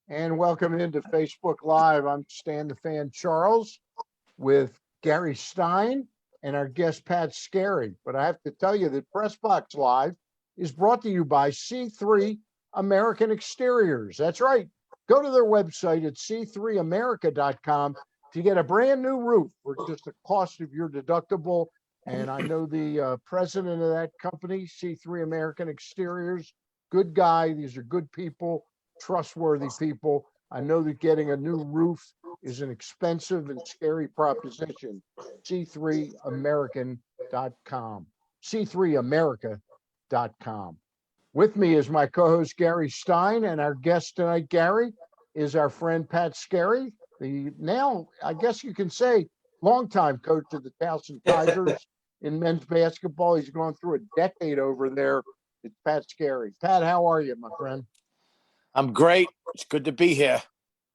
And welcome into Facebook Live. I'm Stan the Fan Charles with Gary Stein and our guest Pat Skerry. But I have to tell you that Pressbox Live is brought to you by C3 American Exteriors. That's right. Go to their website at c3america.com to get a brand new roof for just the cost of your deductible. And I know the president of that company, C3 American Exteriors, good guy. These are good people, trustworthy people. I know that getting a new roof is an expensive and scary proposition. C3American.com. C3America.com. With me is my co-host Gary Stein, and our guest tonight, Gary, is our friend Pat Skerry, the now, I guess you can say, longtime coach of the Towson Tigers in men's basketball. He's gone through a decade over there. It's Pat Skerry. Pat, how are you, my friend? I'm great. It's good to be here.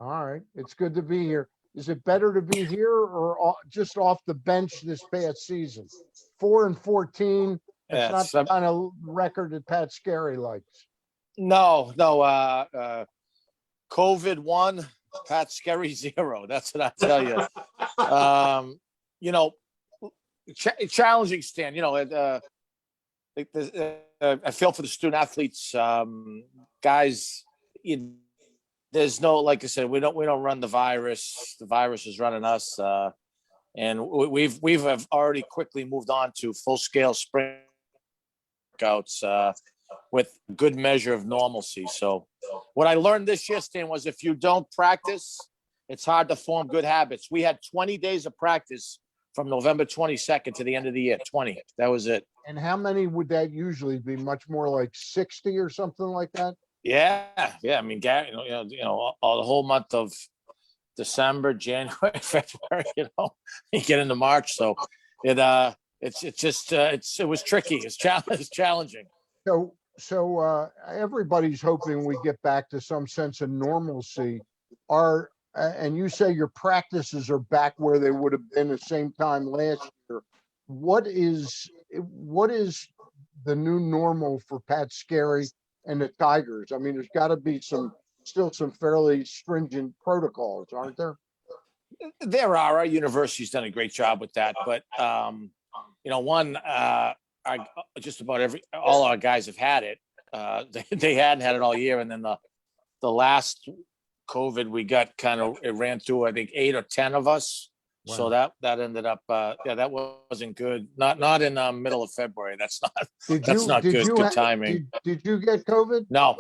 All right. It's good to be here. Is it better to be here or just off the bench this past season? 4-14. It's not the kind of record that Pat Skerry likes. No. COVID 1, Pat Skerry 0. That's what I tell you. Challenging, Stan. I feel for the student athletes, guys. There's no, like I said, we don't run the virus. The virus is running us, and we've have already quickly moved on to full scale spring workouts with a good measure of normalcy. So, what I learned this year, Stan, was if you don't practice, it's hard to form good habits. We had 20 days of practice from November 22nd to the end of the year. 20. That was it. And how many would that usually be? Much more like 60 or something like that? Yeah. I mean, Gary, all the whole month of December, January, February, you get into March. So it was tricky. It's challenging. So everybody's hoping we get back to some sense of normalcy. And you say your practices are back where they would have been the same time last year. What is the new normal for Pat Skerry and the Tigers? I mean, there's got to be still some fairly stringent protocols, aren't there? There are. Our university's done a great job with that, but just about all our guys have had it. They hadn't had it all year, and then the last COVID we got it ran through, I think 8 or 10 of us. Wow. So that ended up that wasn't good. Not in middle of February. That's not good timing. Did you get COVID? No.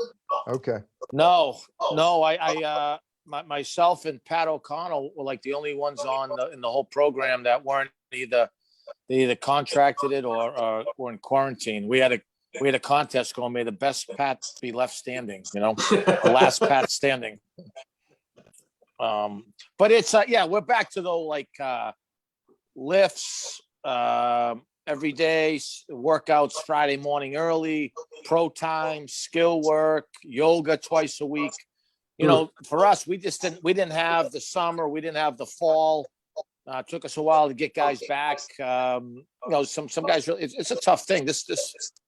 Okay. No. I myself and Pat O'Connell were like the only ones in the whole program that weren't they either contracted it or were in quarantine. We had a contest going, may the best Pat be left standing, the last Pat standing. But it's we're back to lifts every day, workouts Friday morning early, pro time, skill work, yoga twice a week. For us, we didn't have the summer, we didn't have the fall. It took us a while to get guys back. Some guys really, it's a tough thing. This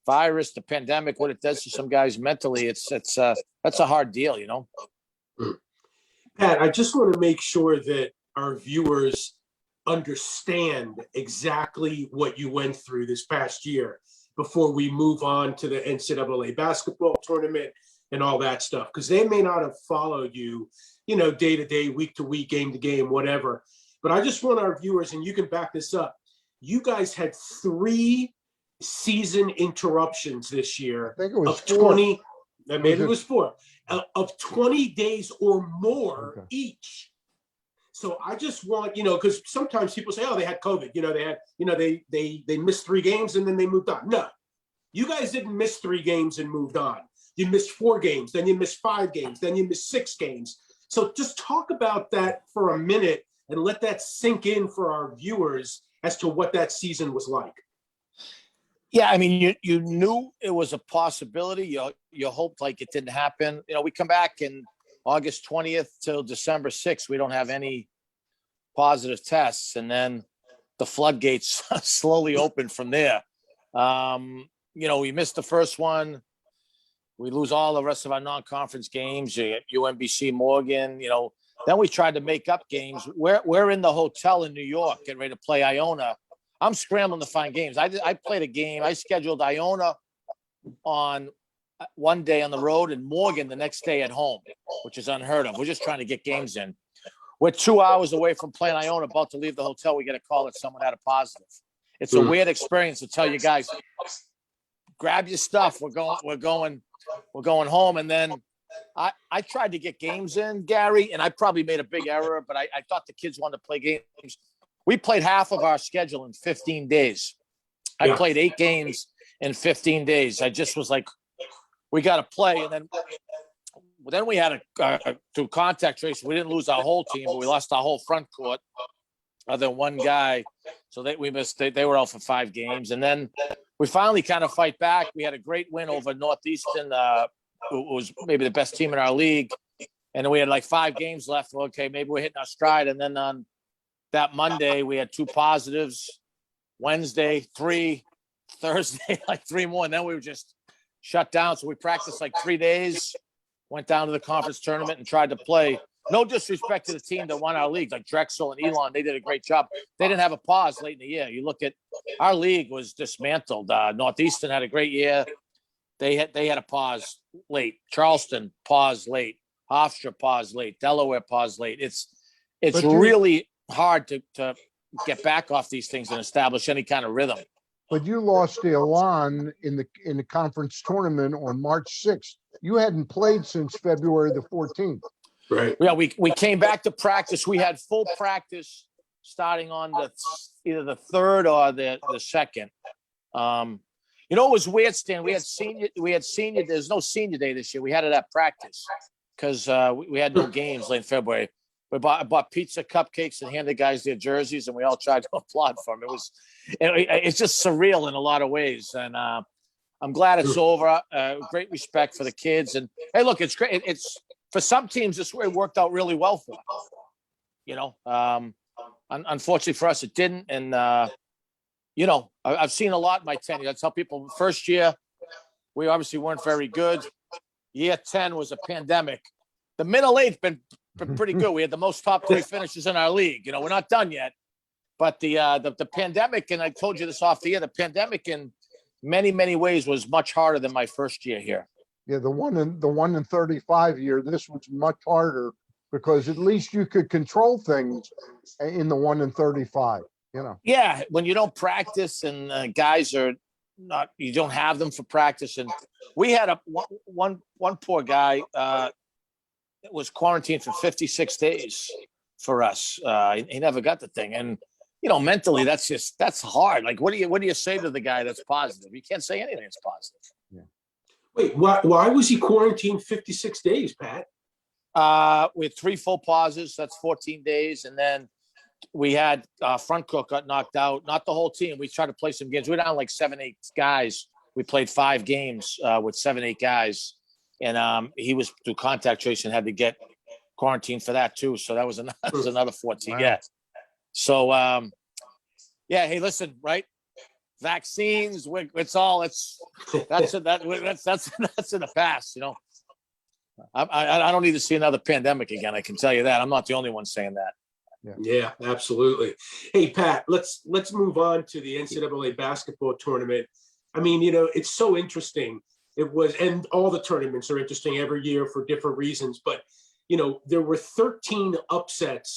virus, the pandemic, what it does to some guys mentally, that's a hard deal, Pat, I just want to make sure that our viewers understand exactly what you went through this past year before we move on to the NCAA basketball tournament and all that stuff, because they may not have followed you, day to day, week to week, game to game, whatever. But I just want our viewers, and you can back this up, you guys had 3 season interruptions this year. I think it was of 20. Maybe it was 4 of 20 days or more each. So I just want, because sometimes people say, oh, they had COVID, they missed 3 games and then they moved on. No, you guys didn't miss 3 games and moved on. You missed 4 games, then you missed 5 games, then you missed 6 games. So just talk about that for a minute and let that sink in for our viewers as to what that season was like. Yeah, I mean, you knew it was a possibility. You hoped like it didn't happen. We come back in August 20th till December 6th. We don't have any positive tests, and then the floodgates slowly opened from there. We missed the first one. We lose all the rest of our non-conference games. You get UMBC, Morgan, Then we tried to make up games. We're in the hotel in New York, getting ready to play Iona. I'm scrambling to find games. I played a game. I scheduled Iona on one day on the road and Morgan the next day at home, which is unheard of. We're just trying to get games in. We're 2 hours away from playing Iona, about to leave the hotel. We get a call that someone had a positive. It's a weird experience to tell you guys, grab your stuff. We're going home. And then I tried to get games in, Gary, and I probably made a big error, but I thought the kids wanted to play games. We played half of our schedule in 15 days. I played 8 games in 15 days. I just was like, we got to play. And then we had through contact tracing, we didn't lose our whole team, but we lost our whole front court other than one guy. So we missed, they were out for 5 games. And then we finally kind of fight back. We had a great win over Northeastern, who was maybe the best team in our league. And then we had like 5 games left. Okay, maybe we're hitting our stride. And then on that Monday, we had 2 positives. Wednesday, 3. Thursday, like 3 more. And then we were just shut down. So we practiced like 3 days, went down to the conference tournament and tried to play. No disrespect to the team that won our league, like Drexel and Elon. They did a great job. They didn't have a pause late in the year. You look at our league was dismantled. Northeastern had a great year. They had a pause late. Charleston paused late. Hofstra paused late. Delaware paused late. It's really hard to get back off these things and establish any kind of rhythm. But you lost to Elon in the conference tournament on March 6th. You hadn't played since February the 14th. Right. Yeah, we came back to practice. We had full practice starting on either the 3rd or the 2nd. It was weird, Stan. We had senior. There's no senior day this year. We had it at practice because we had no games late in February. I bought pizza, cupcakes, and handed guys their jerseys, and we all tried to applaud for them. It's just surreal in a lot of ways, and I'm glad it's over. Great respect for the kids, and hey, look, it's great. It's for some teams, this way worked out really well for them. Unfortunately for us, it didn't, and I've seen a lot in my tenure. I tell people, first year we obviously weren't very good. Year 10 was a pandemic. The middle 8 been pretty good. We had the most top 3 finishes in our league. We're not done yet, but the pandemic, and I told you this off the air, the pandemic in many, many ways was much harder than my first year here. Yeah, the 1 in 35 year, this was much harder because at least you could control things in the 1 in 35. Yeah, when you don't practice and guys are not, you don't have them for practice, and we had one poor guy. It was quarantined for 56 days for us. He never got the thing. And, mentally, that's hard. Like, what do you say to the guy that's positive? You can't say anything that's positive. Yeah. Wait, why was he quarantined 56 days, Pat? We had 3 full pauses. That's 14 days. And then we had front cook got knocked out. Not the whole team. We tried to play some games. We were down like 7, 8 guys. We played 5 games with 7, 8 guys. And he was through contact tracing, had to get quarantined for that too. So that was another 14. Wow. Yeah. So hey, listen, right? Vaccines, that's in the past. I don't need to see another pandemic again. I can tell you that. I'm not the only one saying that. Yeah, absolutely. Hey, Pat, let's move on to the NCAA basketball tournament. I mean, it's so interesting. It was, and all the tournaments are interesting every year for different reasons, but there were 13 upsets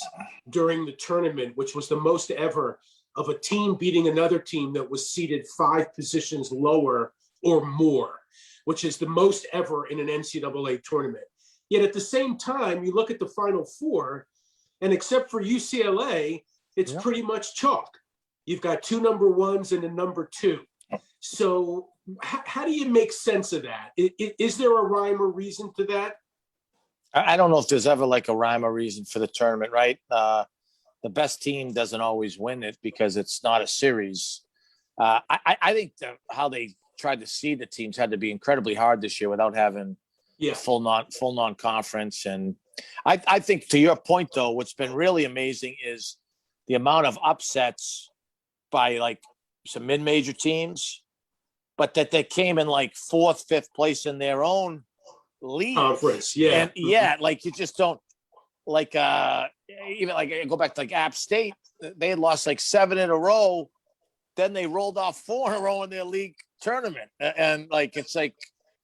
during the tournament, which was the most ever of a team beating another team that was seated 5 positions lower or more, which is the most ever in an NCAA tournament. Yet at the same time, you look at the Final Four, and except for UCLA, it's pretty much chalk. You've got 2 number 1s and a number 2. So how do you make sense of that? Is there a rhyme or reason to that? I don't know if there's ever like a rhyme or reason for the tournament, right? The best team doesn't always win it because it's not a series. I think how they tried to seed the teams had to be incredibly hard this year without having full non-conference. And I think, to your point, though, what's been really amazing is the amount of upsets by like some mid-major teams but that they came in like fourth, fifth place in their own league. Conference, yeah. And like you just don't like even like go back to like App State, they had lost like 7 in a row. Then they rolled off 4 in a row in their league tournament. And like it's like,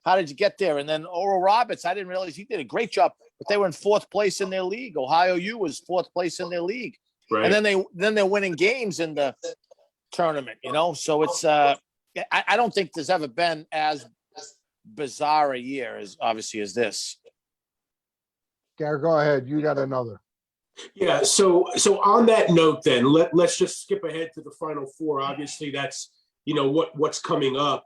how did you get there? And then Oral Roberts, I didn't realize he did a great job, but they were in 4th place in their league. Ohio U was 4th place in their league. Right. And then they're winning games in the tournament, So it's I don't think there's ever been as bizarre a year as obviously as this. Gary, go ahead. You got another. Yeah. So on that note, then let's just skip ahead to the Final Four. Obviously, that's what's coming up.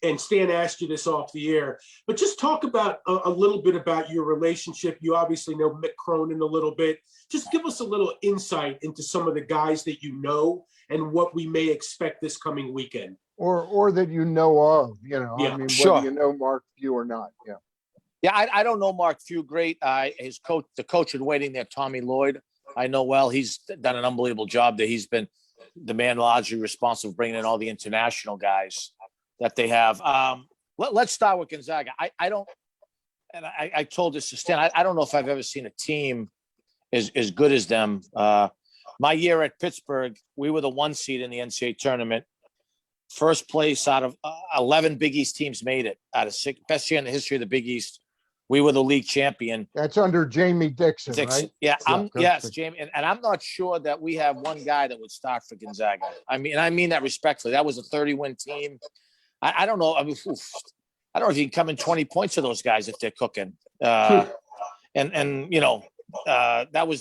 And Stan asked you this off the air, but just talk about a little bit about your relationship. You obviously know Mick Cronin a little bit. Just give us a little insight into some of the guys that you know and what we may expect this coming weekend. Or that you know of, Yeah, I mean, sure. whether you know Mark Few or not. Yeah. Yeah, I don't know Mark Few great. His coach, the coach in waiting there, Tommy Lloyd, I know well. He's done an unbelievable job there. He's been the man largely responsible for bringing in all the international guys that they have. Let's start with Gonzaga. I don't, and I told this to Stan, I don't know if I've ever seen a team as good as them. My year at Pittsburgh, we were the 1 seed in the NCAA tournament. First place out of 11 Big East teams made it out of 6. Best year in the history of the Big East. We were the league champion. That's under Jamie Dixon, right? Yeah, Yes, Jamie. And I'm not sure that we have one guy that would start for Gonzaga. I mean that respectfully. That was a 30-win team. I don't know. I mean, I don't know if you can come in 20 points to those guys if they're cooking. That was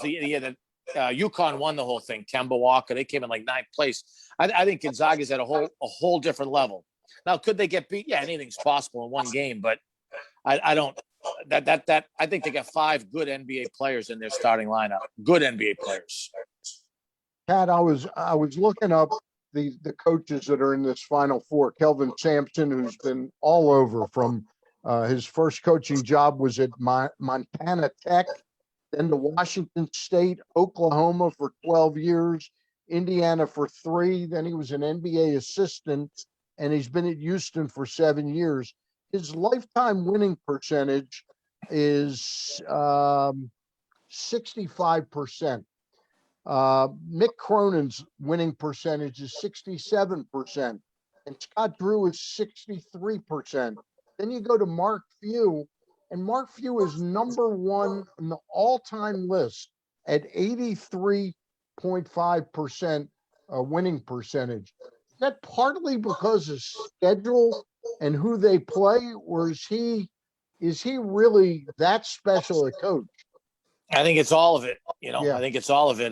the year that UConn won the whole thing. Kemba Walker, they came in like 9th place. I think Gonzaga's at a whole different level. Now, could they get beat? Yeah, anything's possible in one game, but I don't. I think they got 5 good NBA players in their starting lineup. Good NBA players. Pat, I was looking up the coaches that are in this Final Four. Kelvin Sampson, who's been all over from his first coaching job was at Montana Tech, then to Washington State, Oklahoma for 12 years, Indiana for 3. Then he was an NBA assistant, and he's been at Houston for 7 years. His lifetime winning percentage is 65%. Mick Cronin's winning percentage is 67%, and Scott Drew is 63%. Then you go to Mark Few, and Mark Few is number 1 on the all-time list at 83.5% winning percentage. Is that partly because of schedule and who they play, or is he really that special a coach? I think it's all of it. Yeah. I think it's all of it.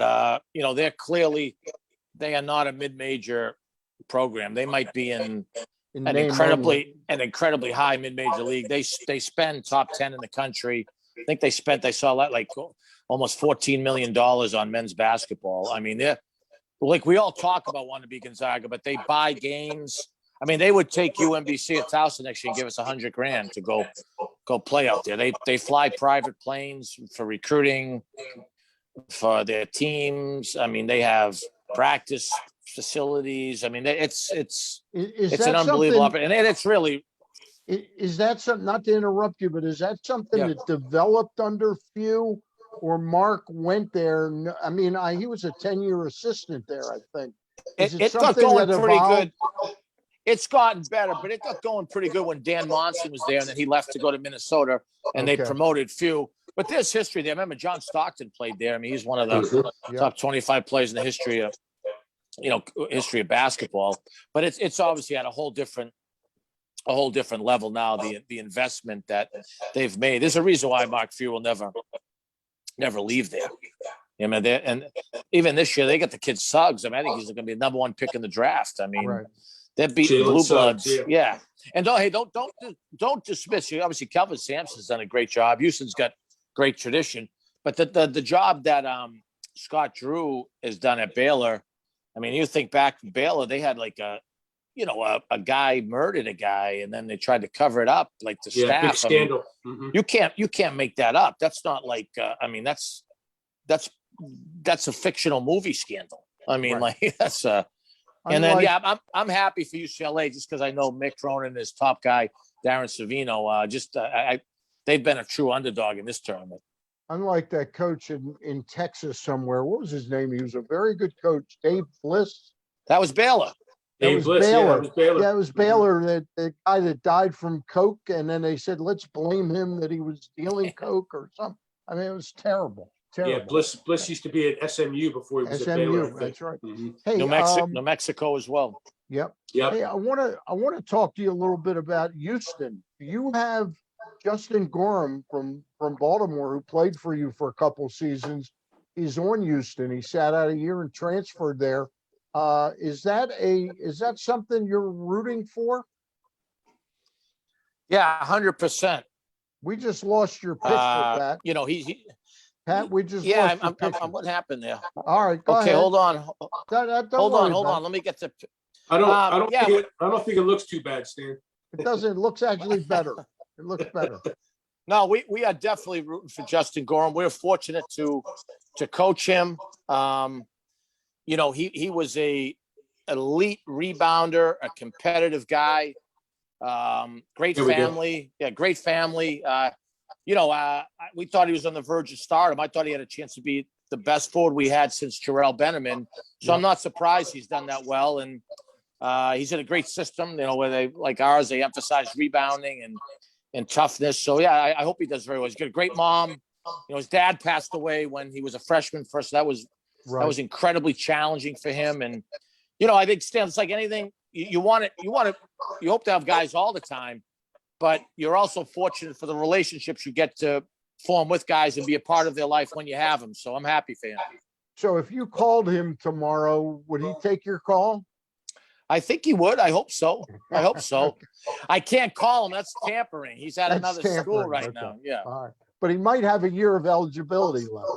They are not a mid-major program. They might be in an incredibly high mid-major league. They spend top 10 in the country. I think I saw that like almost $14 million on men's basketball. I mean, they're like, we all talk about wanting to be Gonzaga, but they buy games. I mean, they would take UMBC at Towson next year and give us $100,000 to go play out there. They fly private planes for recruiting for their teams. I mean, they have practice facilities. I mean, it's an unbelievable opportunity, and it's really. Is that something? Not to interrupt you, but is that something that developed under Few, or Mark went there? I mean, he was a 10-year assistant there, I think. It got going pretty good. It's gotten better, but it got going pretty good when Dan Monson was there, and then he left to go to Minnesota, and they promoted Few. But there's history there. I remember John Stockton played there. I mean, he's one of the top 25 players in the history of basketball. But it's obviously at a whole different level now. The investment that they've made. There's a reason why Mark Few will never leave there. I mean, and even this year they got the kid Suggs. I mean, I think he's going to be the number 1 pick in the draft. I mean. Right. They're beating Blue Bloods. Suggs, Yeah. And don't dismiss. Obviously, Kelvin Sampson's done a great job. Houston's got great tradition. But the job that Scott Drew has done at Baylor, I mean, you think back to Baylor, they had like a guy murdered a guy, and then they tried to cover it up, like the staff. Big scandal. You can't make that up. That's not like that's a fictional movie scandal. I mean, like that's And then, Unlike- I'm happy for UCLA just because I know Mick Cronin and his top guy, Darren Savino. They've been a true underdog in this tournament. Unlike that coach in Texas somewhere, what was his name? He was a very good coach, Dave Bliss. That was Baylor. That was Baylor. Yeah, it was Baylor. That the guy that died from coke, and then they said, let's blame him that he was dealing coke or something. I mean, it was terrible. Terrible. Yeah, Bliss used to be at SMU before he was at Baylor. That's right. Mhm. Hey, New Mexico as well. Yep. Yep. Hey, I want to talk to you a little bit about Houston. You have Justin Gorham from Baltimore, who played for you for a couple seasons. He's on Houston. He sat out a year and transferred there. Is that something you're rooting for? Yeah, 100%. We just lost your pitcher, Pat. You know, he Pat, we just yeah. lost your pitcher. What happened there? All right, go Okay, ahead. hold on. Don't Hold worry on. about it. Let me get to. I don't yeah, think it looks too bad, Stan. It doesn't. It looks actually better. It looks better. No, we are definitely rooting for Justin Gorham. We're fortunate to coach him. You know, he was a elite rebounder, a competitive guy. Great family. Yeah, great family. You know, we thought he was on the verge of stardom. I thought he had a chance to be the best forward we had since Jarrell Benjamin. So I'm not surprised he's done that well. And he's in a great system, you know, where they, like ours, they emphasize rebounding and toughness. So, yeah, I hope he does very well. He's got a great mom. You know, his dad passed away when he was a freshman first. That was incredibly challenging for him. And, you know, I think, Stan, it's like anything. You hope to have guys all the time, but you're also fortunate for the relationships you get to form with guys and be a part of their life when you have them. So I'm happy for him. So if you called him tomorrow, would he take your call? I think he would. I hope so. I can't call him. That's tampering. He's at another school right now. Yeah. All right. But he might have a year of eligibility left.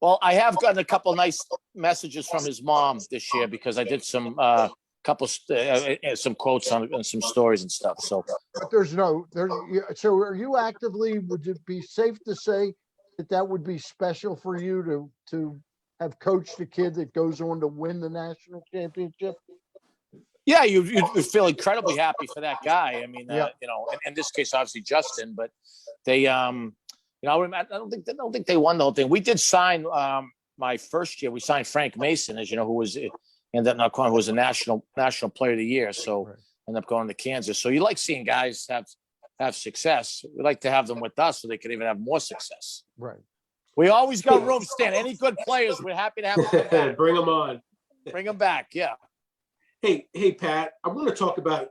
Well, I have gotten a couple nice messages from his mom this year because I did some some quotes on some stories and stuff. So, but so are you actively, would it be safe to say that would be special for you to have coached a kid that goes on to win the national championship? Yeah, you feel incredibly happy for that guy. I mean, you know, in this case, obviously Justin, but they, you know, I don't think they won the whole thing. We did sign my first year. We signed Frank Mason, as you know, who was ended up who was a national player of the year. So ended up going to Kansas. So you like seeing guys have success. We like to have them with us so they can even have more success. Right. We always got room, Stan. Any good players, we're happy to have them back. Bring them on. Bring them back. Yeah. Hey, Pat, I want to talk about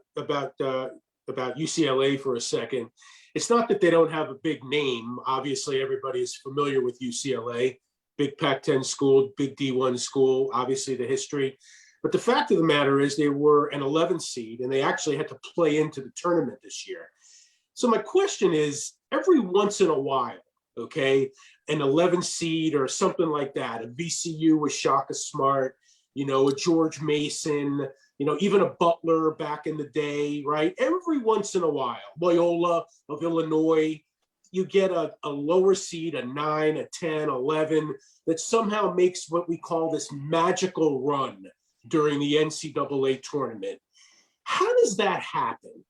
UCLA for a second. It's not that they don't have a big name. Obviously, everybody is familiar with UCLA, big Pac-10 school, big D1 school, obviously the history. But the fact of the matter is they were an 11th seed, and they actually had to play into the tournament this year. So my question is, every once in a while, okay, an 11th seed or something like that, a VCU with Shaka Smart, you know, a George Mason, you know, even a Butler back in the day, right? Every once in a while, Loyola of Illinois, you get a lower seed, a 9, a 10, 11, that somehow makes what we call this magical run during the NCAA tournament. How does that happen?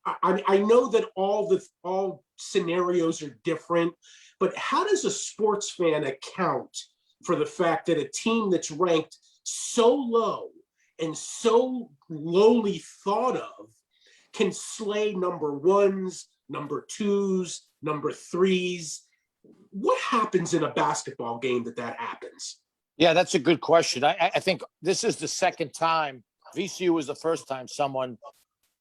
I know that all scenarios are different, but how does a sports fan account for the fact that a team that's ranked so low and so lowly thought of can slay number ones, number twos, number threes? What happens in a basketball game that happens? Yeah, that's a good question. I think this is the second time. VCU was the first time someone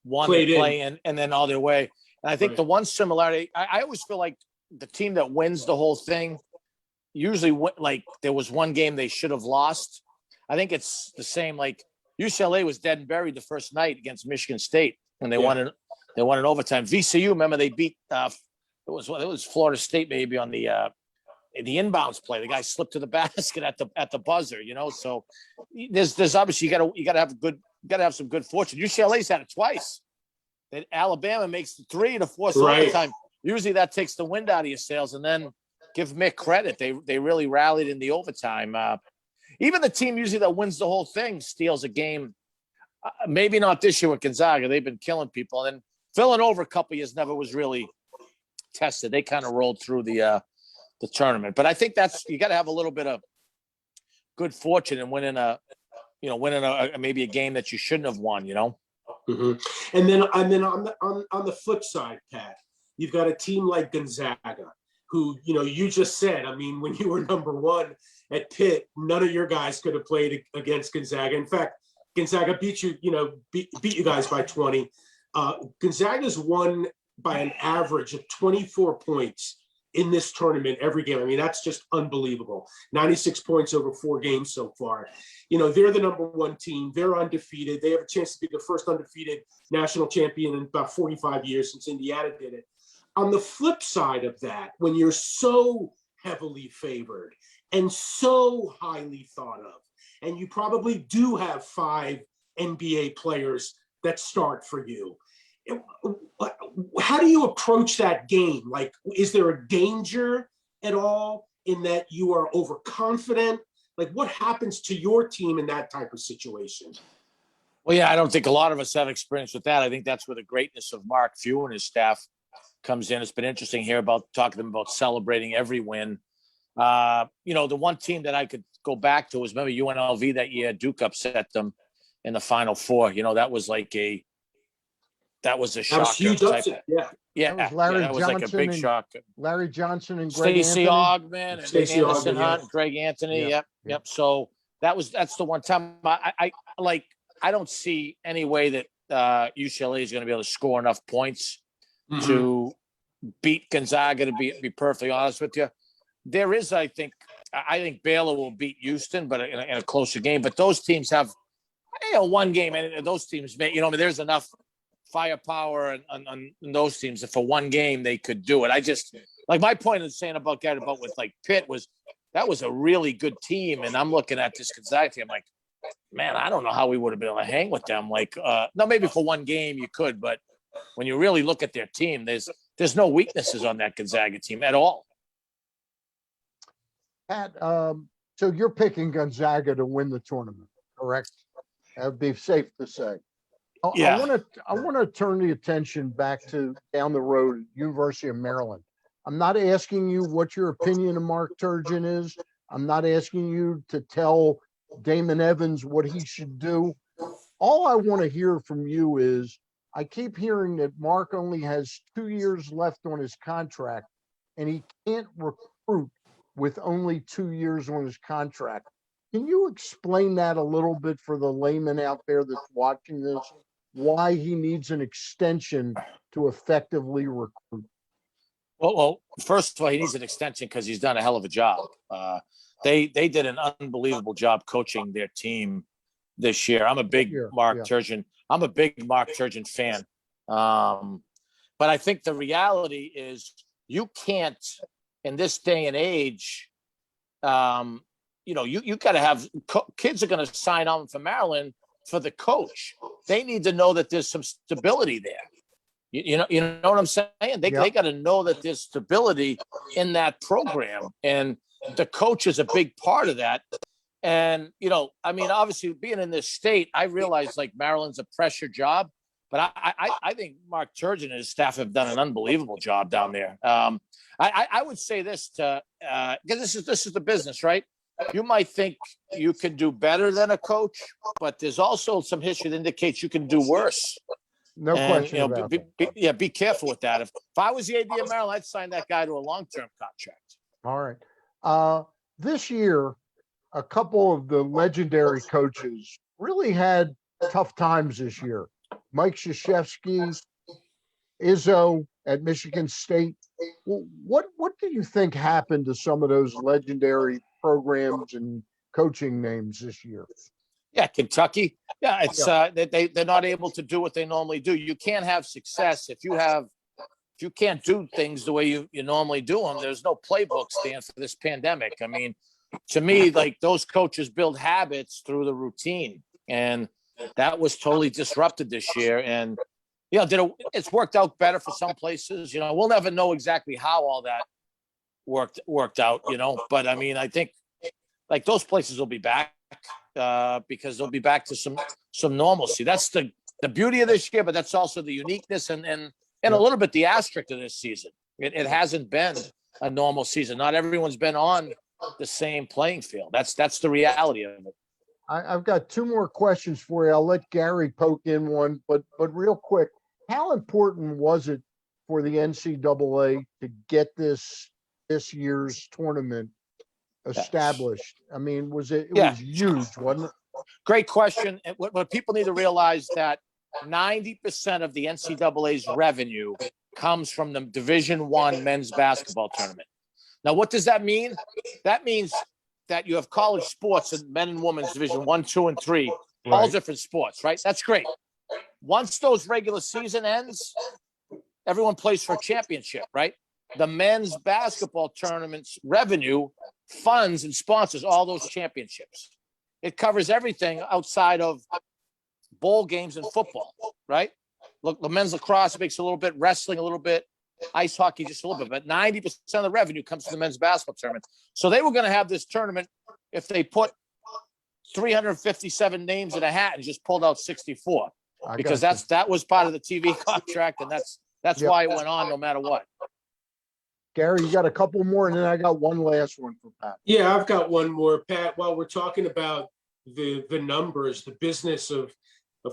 won the play and then all their way. And I think the one similarity, I always feel like the team that wins the whole thing, usually like there was one game they should have lost. I think it's the same. Like UCLA was dead and buried the first night against Michigan State when they won in overtime. VCU, remember they beat it was Florida State maybe on the inbounds play. The guy slipped to the basket at the buzzer, you know. So there's obviously you gotta have some good fortune. UCLA's had it twice. That Alabama makes the 3 to force overtime. Usually that takes the wind out of your sails. And then give Mick credit. They really rallied in the overtime. Even the team usually that wins the whole thing steals a game maybe not this year with Gonzaga. They've been killing people. And then Villanova a couple years never was really tested. They kind of rolled through the tournament. But I think you got to have a little bit of good fortune in winning maybe a game that you shouldn't have won, Mm-hmm. And then on the flip side, Pat, you've got a team like Gonzaga, who, you just said, I mean, when you were number one at Pitt, none of your guys could have played against Gonzaga. In fact, Gonzaga beat you, beat you guys by 20. Gonzaga's won by an average of 24 points in this tournament every game. I mean, that's just unbelievable. 96 points over 4 games so far. They're the number one team. They're undefeated. They have a chance to be the first undefeated national champion in about 45 years since Indiana did it. On the flip side of that, when you're so heavily favored and so highly thought of, and you probably do have 5 NBA players that start for you, how do you approach that game? Like, is there a danger at all in that you are overconfident? Like, what happens to your team in that type of situation? Well, yeah, I don't think a lot of us have experience with that. I think that's where the greatness of Mark Few and his staff comes in. It's been interesting here talking to them about celebrating every win. The one team that I could go back to was maybe UNLV that year. Duke upset them in the Final Four. That was like that was a shock. That was huge upset. Yeah. That was Larry that was Johnson like a big shock. Larry Johnson and Greg Stacey Anthony. Ogman and Anderson Hunt, Greg Anthony. Yep. So that's the one time I don't see any way that UCLA is going to be able to score enough points to beat Gonzaga, to be perfectly honest with you. There is, I think Baylor will beat Houston, but in a closer game. But those teams have, one game, and those teams there's enough firepower on those teams that for one game they could do it. I just, like, my point of saying about with like Pitt was that was a really good team, and I'm looking at this Gonzaga team, I'm like, man, I don't know how we would have been able to hang with them. Like, no, maybe for one game you could, but when you really look at their team, there's no weaknesses on that Gonzaga team at all. Pat, so you're picking Gonzaga to win the tournament, correct? That would be safe to say. Yeah. I want to turn the attention back to down the road, University of Maryland. I'm not asking you what your opinion of Mark Turgeon is. I'm not asking you to tell Damon Evans what he should do. All I want to hear from you is, I keep hearing that Mark only has 2 years left on his contract, and he can't recruit with only 2 years on his contract. Can you explain that a little bit for the layman out there that's watching this? Why he needs an extension to effectively recruit? Well, first of all, he needs an extension because he's done a hell of a job. They did an unbelievable job coaching their team this year. I'm a big Mark Turgeon. I'm a big Mark Turgeon fan. But I think the reality is you can't, in this day and age, you got to have kids are going to sign on for Maryland for the coach. They need to know that there's some stability there. You know what I'm saying? They got to know that there's stability in that program, and the coach is a big part of that. And obviously being in this state, I realize like Maryland's a pressure job, but I think Mark Turgeon and his staff have done an unbelievable job down there. I would say this because this is the business, right? You might think you can do better than a coach, but there's also some history that indicates you can do worse. No question about that. Be careful with that. If I was the AD of Maryland, I'd sign that guy to a long-term contract. All right. This year, a couple of the legendary coaches really had tough times this year. Mike Krzyzewski, Izzo at Michigan State. What do you think happened to some of those legendary programs and coaching names this year? Yeah, Kentucky. Yeah, it's they're not able to do what they normally do. You can't have success if you can't do things the way you normally do them. There's no playbook stand for this pandemic. I mean, to me, like, those coaches build habits through the routine, and that was totally disrupted this year. And it's worked out better for some places. We'll never know exactly how all that worked out. But I mean, I think like those places will be back. because they'll be back to some normalcy. That's the beauty of this year, but that's also the uniqueness and a little bit the asterisk of this season. It hasn't been a normal season. Not everyone's been on the same playing field. That's the reality of it. I've got two more questions for you. I'll let Gary poke in one, but real quick, how important was it for the NCAA to get this year's tournament established? I mean, was it was huge, wasn't it? Great question. And what people need to realize that 90% of the NCAA's revenue comes from the Division I men's basketball tournament. Now, what does that mean? That means that you have college sports in men and women's Division I, II, and III, all different sports, right? That's great. Once those regular season ends, everyone plays for a championship, right? The men's basketball tournament's revenue funds and sponsors all those championships. It covers everything outside of bowl games and football, right? Look, the men's lacrosse makes a little bit, wrestling a little bit, ice hockey just a little bit, but 90% of the revenue comes from the men's basketball tournament. So they were going to have this tournament if they put 357 names in a hat and just pulled out 64, because that was part of the TV contract, and that's why it went on no matter what. Gary, you got a couple more, and then I got one last one for Pat. Yeah, I've got one more, Pat. While we're talking about the numbers, the business of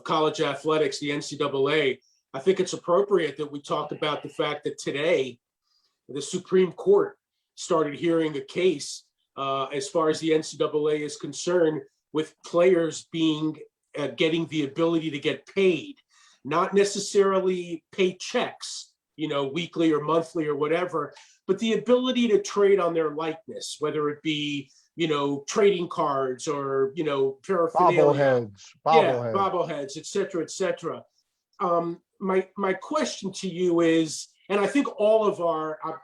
college athletics, the NCAA, I think it's appropriate that we talk about the fact that today the Supreme Court started hearing a case as far as the NCAA is concerned, with players getting the ability to get paid, not necessarily paychecks, weekly or monthly or whatever, but the ability to trade on their likeness, whether it be, trading cards or, paraphernalia. Bobbleheads, et cetera, et cetera. My question to you is, and I think all of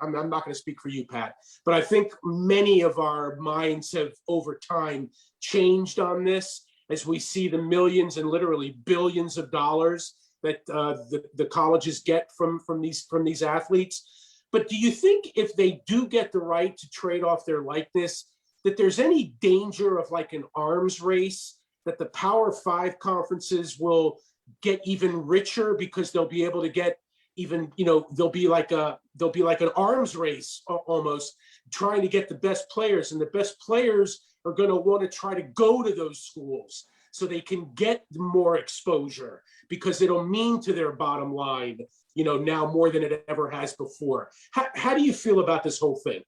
I'm not going to speak for you, Pat, but I think many of our minds have over time changed on this as we see the millions and literally billions of dollars that the colleges get from these athletes. But do you think if they do get the right to trade off their likeness, that there's any danger of like an arms race, that the Power Five conferences will get even richer because they'll be able to get even, there'll be like an arms race almost, trying to get the best players, and the best players are going to want to try to go to those schools so they can get more exposure, because it'll mean to their bottom line, now more than it ever has before. How do you feel about this whole thing?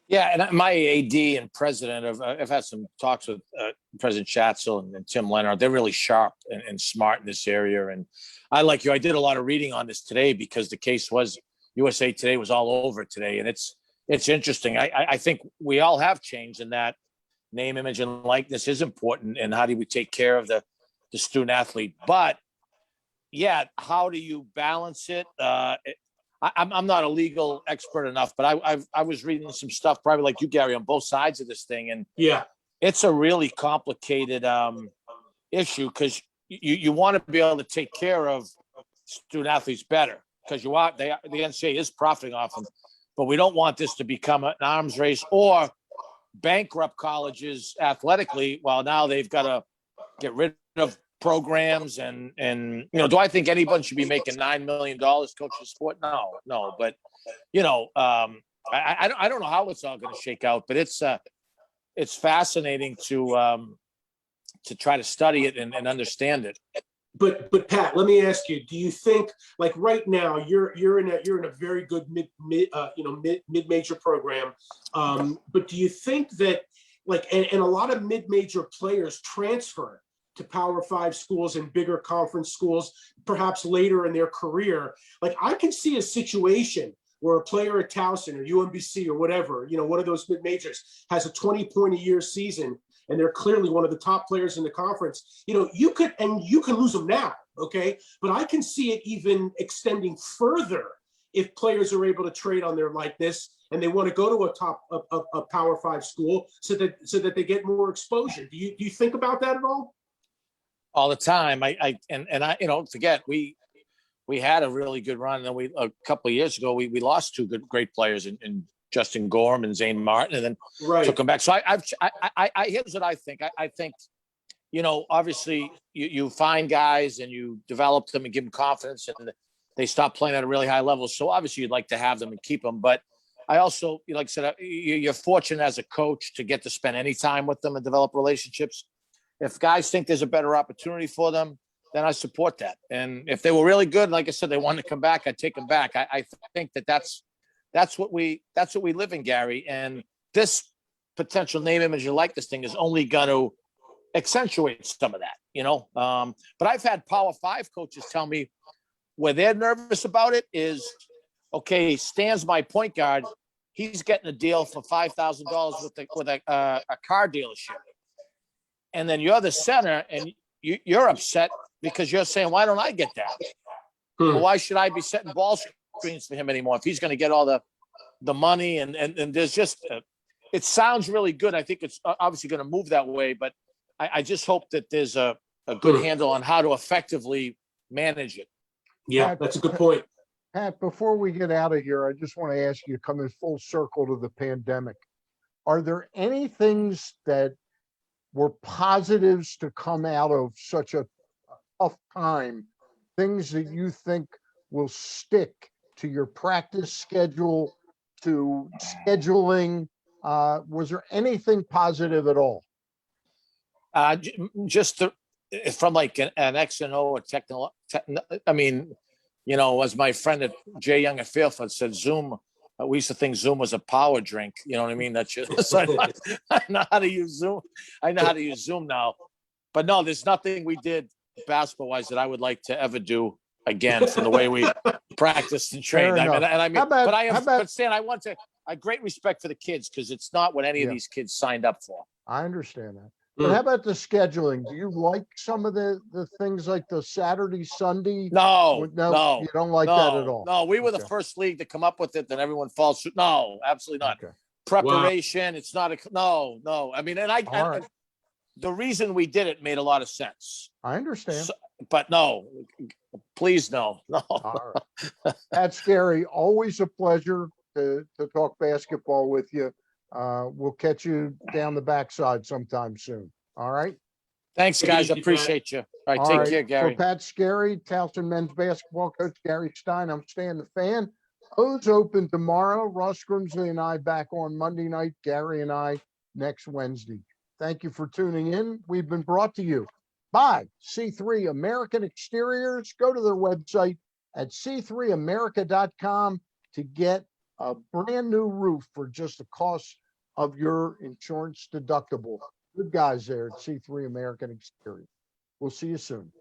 Yeah, and my AD and president, I've had some talks with President Schatzel and Tim Leonard. They're really sharp and smart in this area. And I, like you, I did a lot of reading on this today because the case was USA Today was all over today. And it's interesting. I think we all have changed in that name, image, and likeness is important. And how do we take care of the student athlete? But yeah, how do you balance it? I'm not a legal expert enough, but I was reading some stuff, probably like you, Gary, on both sides of this thing, and it's a really complicated issue, because you want to be able to take care of student athletes better, because the NCAA is profiting off them, but we don't want this to become an arms race or bankrupt colleges athletically. Well, now they've got to get rid of programs and do I think anybody should be making $9 million coaching sport? No, but I don't know how it's all going to shake out, but it's fascinating to try to study it and understand it. But Pat, let me ask you: do you think, like right now, you're in a very good mid-major program, but do you think that and a lot of mid-major players transfer to Power Five schools and bigger conference schools, perhaps later in their career? Like, I can see a situation where a player at Towson or UMBC or whatever, one of those mid-majors, has a 20-point-a-year season, and they're clearly one of the top players in the conference. You could lose them now, okay? But I can see it even extending further if players are able to trade on their likeness and they want to go to a Power Five school so that they get more exposure. Do you think about that at all? All the time. I forget, we had a really good run, and then a couple of years ago we lost two great players in Justin Gorham and Zane Martin, and then took them back. So here's what I think. I think, obviously you find guys and you develop them and give them confidence, and they stop playing at a really high level. So obviously you'd like to have them and keep them. But I also, like I said, you're fortunate as a coach to get to spend any time with them and develop relationships. If guys think there's a better opportunity for them, then I support that. And if they were really good, like I said, they wanted to come back, I'd take them back. I think that's what we live in, Gary. And this potential name, image, and likeness thing is only going to accentuate some of that, But I've had Power 5 coaches tell me where they're nervous about it is, okay, Stan's my point guard. He's getting a deal for $5,000 with a car dealership. And then you're the center and you're upset because you're saying, why don't I get that? Well, why should I be setting ball screens for him anymore if he's going to get all the money? And there's just, it sounds really good. I think it's obviously going to move that way, but I just hope that there's a good handle on how to effectively manage it. Yeah, Pat, that's a good point. Pat, before we get out of here, I just want to ask you, coming full circle to the pandemic, are there any things that were positives to come out of such a tough time, things that you think will stick to your practice schedule, to scheduling? Was there anything positive at all? Just from like an X and O or technical, I mean, as my friend at Jay Young at Fairfield said, Zoom, we used to think Zoom was a power drink. You know what I mean? That's just, so I know how to use Zoom. I know how to use Zoom now. But no, there's nothing we did basketball-wise that I would like to ever do again from the way we practiced and trained. But Stan, I want to, I great respect for the kids because it's not what any of these kids signed up for. I understand that. But how about the scheduling? Do you like some of the things like the Saturday, Sunday? No, you don't like that at all. No, we were the first league to come up with it. Then everyone falls through. No, absolutely not. Okay. Preparation. Wow. It's not no. I mean, and the reason we did it made a lot of sense. I understand. But no, please no. All right. Pat Skerry, always a pleasure to talk basketball with you. We'll catch you down the backside sometime soon. All right. Thanks, guys. I appreciate you. All right. Take care, Gary. For Pat Skerry, Towson men's basketball coach Gary Stein, I'm Stan the Fan. O's open tomorrow. Ross Grimsley and I back on Monday night. Gary and I next Wednesday. Thank you for tuning in. We've been brought to you by C3 American Exteriors. Go to their website at c3america.com to get a brand new roof for just the cost of your insurance deductible. Good guys there at C3 American Exteriors. We'll see you soon.